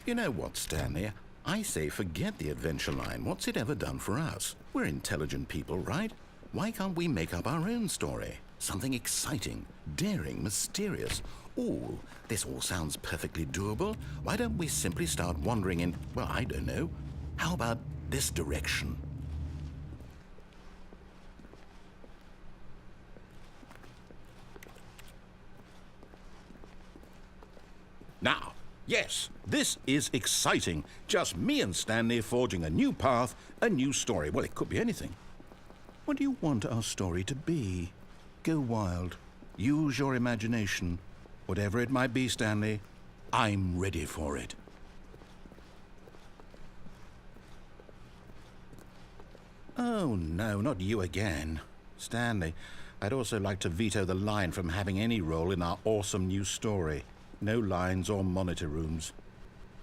You know what, Stanley? I say forget the adventure line. What's it ever done for us? We're intelligent people, right? Why can't we make up our own story? Something exciting, daring, mysterious. Ooh, this all sounds perfectly doable. Why don't we simply start wandering in, well, I don't know. How about this direction? Now, yes, this is exciting. Just me and Stanley forging a new path, a new story. Well, it could be anything. What do you want our story to be? Go wild. Use your imagination. Whatever it might be, Stanley, I'm ready for it. Oh, no, not you again. Stanley, I'd also like to veto the line from having any role in our awesome new story. No lines or monitor rooms.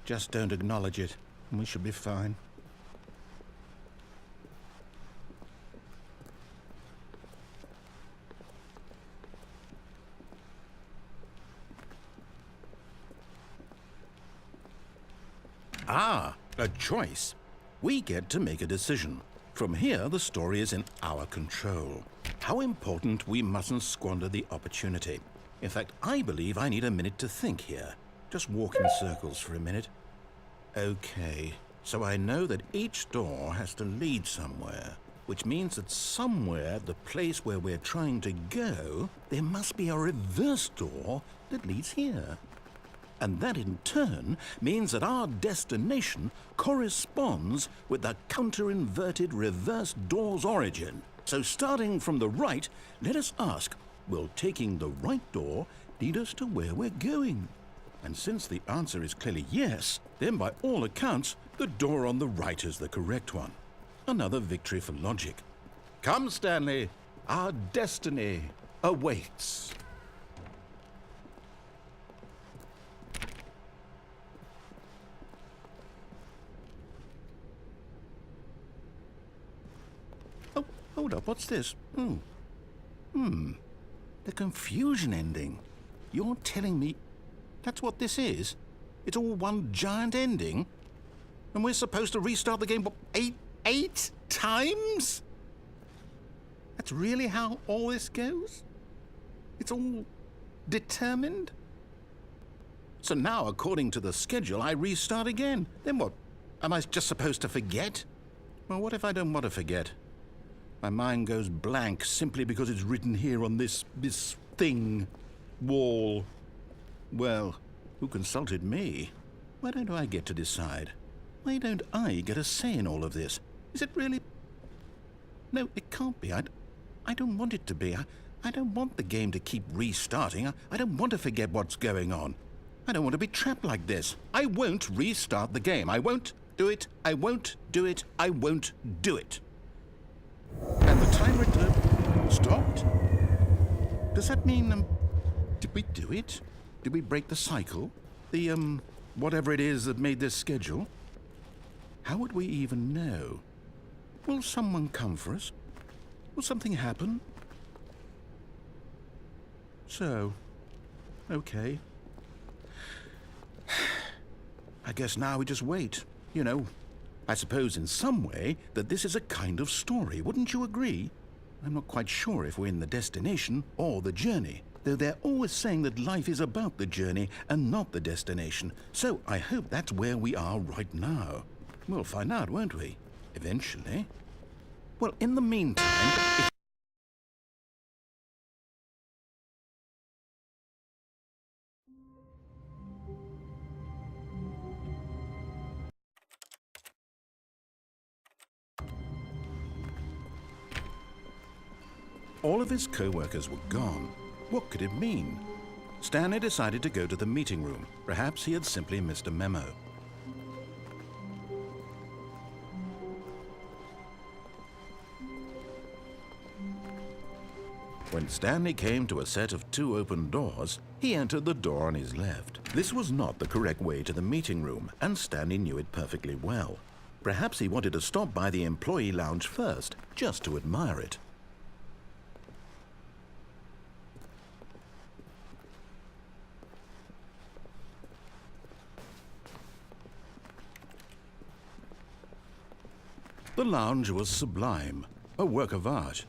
Just don't acknowledge it, and we should be fine. Ah, a choice. We get to make a decision. From here, the story is in our control. How important we mustn't squander the opportunity. In fact, I believe I need a minute to think here. Just walk in circles for a minute. Okay, so I know that each door has to lead somewhere, which means that somewhere, the place where we're trying to go, there must be a reverse door that leads here. And that in turn means that our destination corresponds with the counter-inverted reverse door's origin. So starting from the right, let us ask, will taking the right door lead us to where we're going? And since the answer is clearly yes, then by all accounts, the door on the right is the correct one. Another victory for logic. Come, Stanley, our destiny awaits. Oh, hold up, what's this? The confusion ending. You're telling me that's what this is? It's all one giant ending? And we're supposed to restart the game, what, eight times? That's really how all this goes? It's all determined? So now, according to the schedule, I restart again. Then what? Am I just supposed to forget? Well, what if I don't want to forget? My mind goes blank simply because it's written here on this thing, wall. Well, who consulted me? Why don't I get to decide? Why don't I get a say in all of this? Is it really? No, it can't be. I don't want it to be. I don't want the game to keep restarting. I don't want to forget what's going on. I don't want to be trapped like this. I won't restart the game. I won't do it. I won't do it. I won't do it. And the timer stopped? Does that mean, did we do it? Did we break the cycle? The, whatever it is that made this schedule? How would we even know? Will someone come for us? Will something happen? So, okay. I guess now we just wait, you know. I suppose in some way that this is a kind of story, wouldn't you agree? I'm not quite sure if we're in the destination or the journey, though they're always saying that life is about the journey and not the destination. So I hope that's where we are right now. We'll find out, won't we? Eventually. Well, in the meantime... All of his co-workers were gone. What could it mean? Stanley decided to go to the meeting room. Perhaps he had simply missed a memo. When Stanley came to a set of 2 open doors, he entered the door on his left. This was not the correct way to the meeting room, and Stanley knew it perfectly well. Perhaps he wanted to stop by the employee lounge first, just to admire it. The lounge was sublime, a work of art.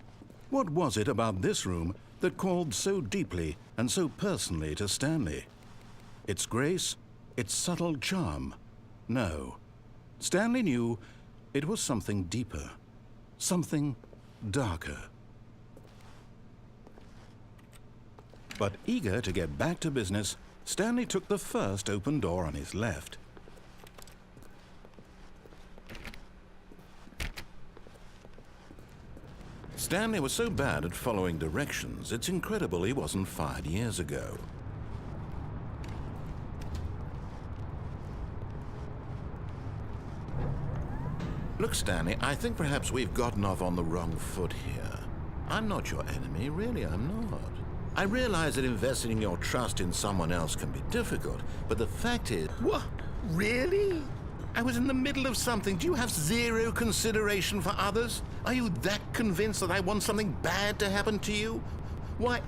What was it about this room that called so deeply and so personally to Stanley? Its grace? Its subtle charm? No. Stanley knew it was something deeper, something darker. But eager to get back to business, Stanley took the first open door on his left. Stanley was so bad at following directions, it's incredible he wasn't fired years ago. Look, Stanley, I think perhaps we've gotten off on the wrong foot here. I'm not your enemy, really, I'm not. I realize that investing your trust in someone else can be difficult, but the fact is... What? Really? I was in the middle of something. Do you have zero consideration for others? Are you that convinced that I want something bad to happen to you? Why,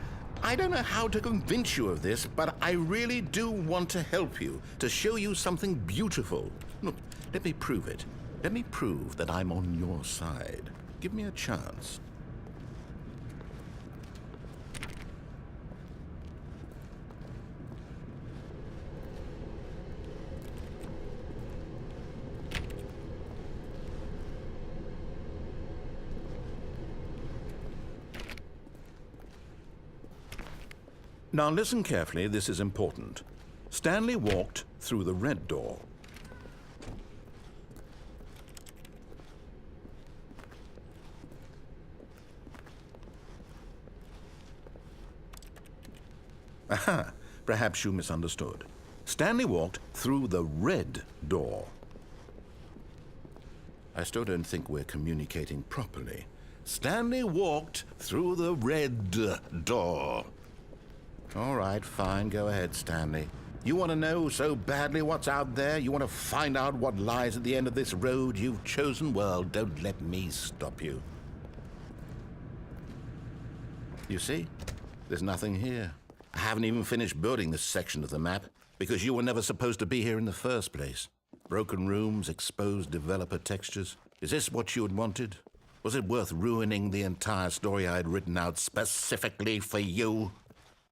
I don't know how to convince you of this, but I really do want to help you, to show you something beautiful. Look, let me prove it. Let me prove that I'm on your side. Give me a chance. Now listen carefully, this is important. Stanley walked through the red door. Aha, perhaps you misunderstood. Stanley walked through the red door. I still don't think we're communicating properly. Stanley walked through the red door. All right, fine, go ahead, Stanley. You want to know so badly what's out there? You want to find out what lies at the end of this road you've chosen? Well, don't let me stop you. You see? There's nothing here. I haven't even finished building this section of the map because you were never supposed to be here in the first place. Broken rooms, exposed developer textures. Is this what you had wanted? Was it worth ruining the entire story I had written out specifically for you?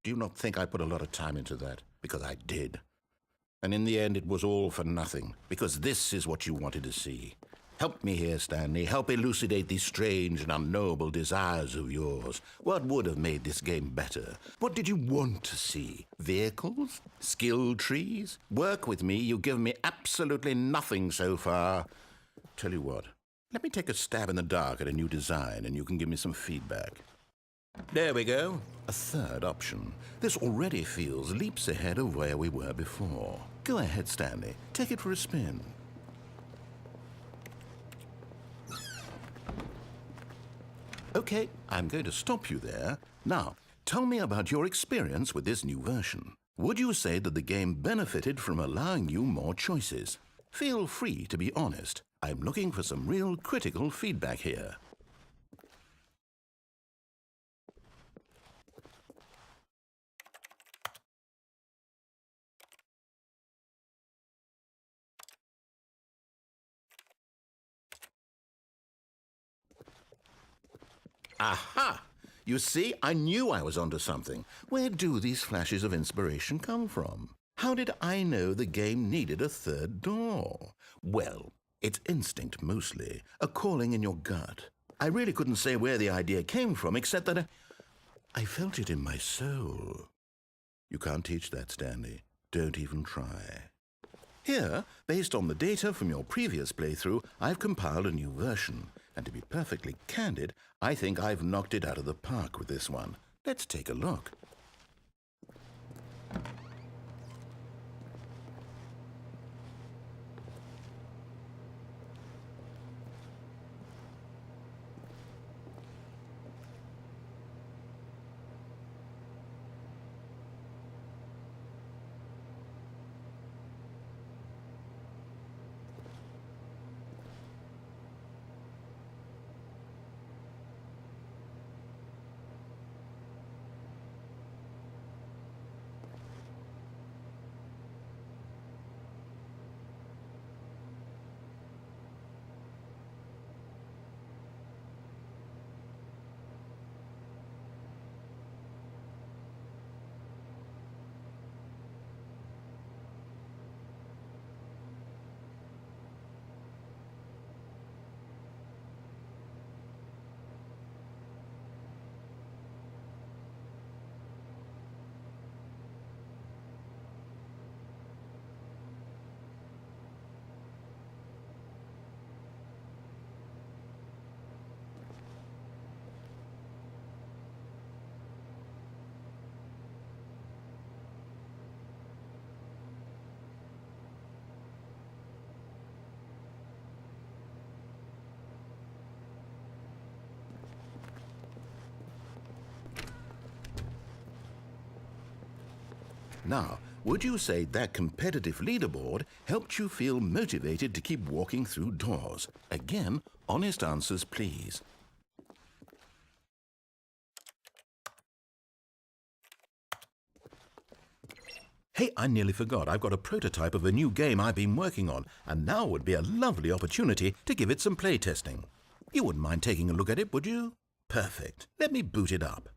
Do you not think I put a lot of time into that? Because I did. And in the end, it was all for nothing, because this is what you wanted to see. Help me here, Stanley. Help elucidate these strange and unknowable desires of yours. What would have made this game better? What did you want to see? Vehicles? Skill trees? Work with me. You've given me absolutely nothing so far. Tell you what, let me take a stab in the dark at a new design, and you can give me some feedback. There we go. A third option. This already feels leaps ahead of where we were before. Go ahead, Stanley. Take it for a spin. Okay, I'm going to stop you there. Now, tell me about your experience with this new version. Would you say that the game benefited from allowing you more choices? Feel free to be honest. I'm looking for some real critical feedback here. Aha! You see, I knew I was onto something. Where do these flashes of inspiration come from? How did I know the game needed a third door? Well, it's instinct mostly, a calling in your gut. I really couldn't say where the idea came from, except that I felt it in my soul. You can't teach that, Stanley. Don't even try. Here, based on the data from your previous playthrough, I've compiled a new version. And to be perfectly candid, I think I've knocked it out of the park with this one. Let's take a look. Now, would you say that competitive leaderboard helped you feel motivated to keep walking through doors? Again, honest answers, please. Hey, I nearly forgot. I've got a prototype of a new game I've been working on, and now would be a lovely opportunity to give it some playtesting. You wouldn't mind taking a look at it, would you? Perfect. Let me boot it up.